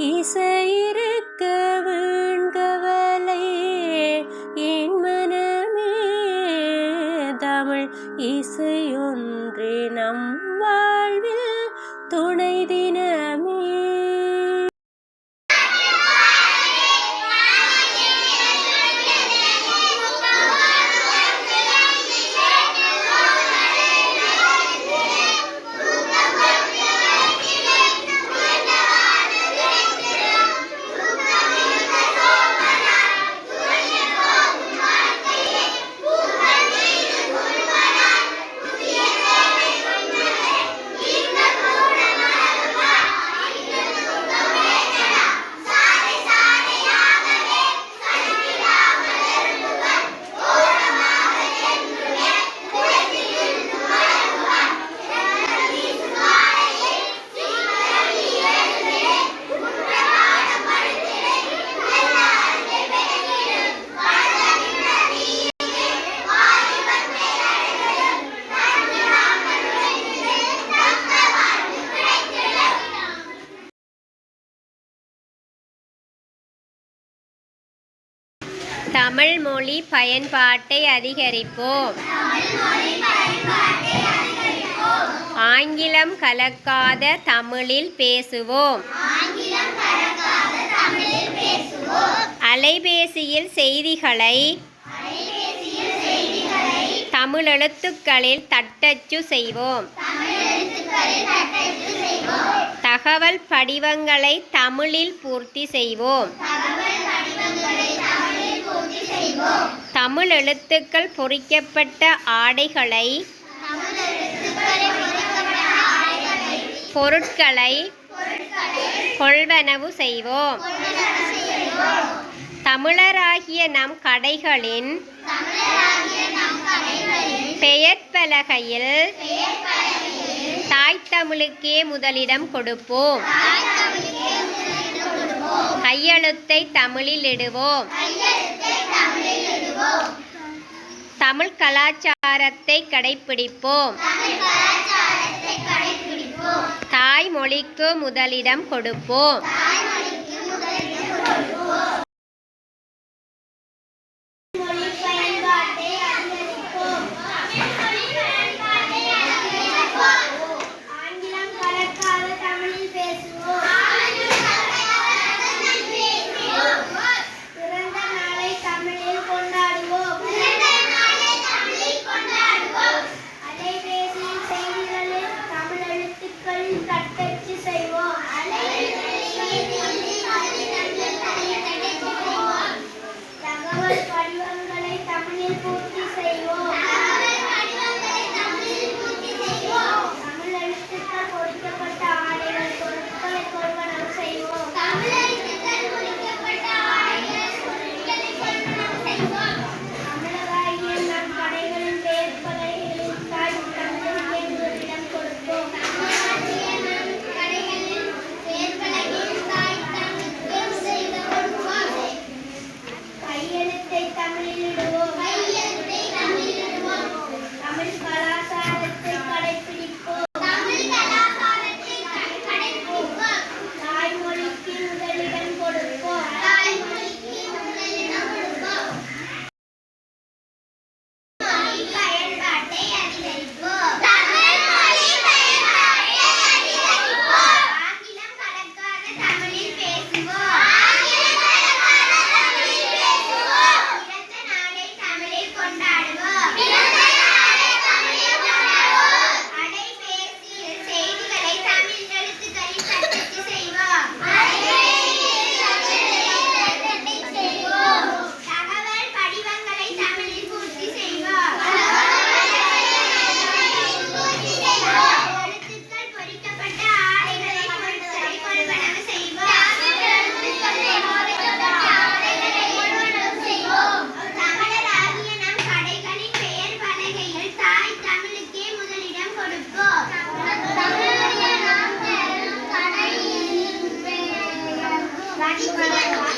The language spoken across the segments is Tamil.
இசையிருக்க வேண்கவலை என் மனமே தமிழ் இசையொன்றே நம் வாழ்வில் துணை தினமே. தமிழ் மொழி பயன்பாட்டை அதிகரிப்போம். ஆங்கிலம் கலக்காத தமிழில் பேசுவோம். அலைபேசியில் செய்திகளை தமிழெழுத்துக்களில் தட்டச்சு செய்வோம். தகவல் படிவங்களை தமிழில் பூர்த்தி செய்வோம். தமிழ் எழுத்துக்கள் பொறிக்கப்பட்ட ஆடைகளை பொருட்களை கொள்வனவு செய்வோம். தமிழராகிய நம் கடைகளின் பெயர் பலகையில் தாய் தமிழுக்கே முதலிடம் கொடுப்போம். கையெழுத்தை தமிழில் இடுவோம். தமிழ் கலாச்சாரத்தை கடைப்பிடிப்போம். தாய்மொழிக்கு முதலிடம் கொடுப்போம்.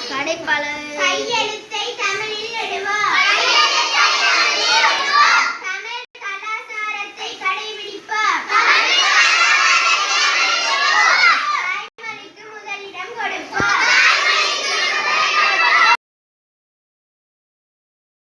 கடைப்பாளர்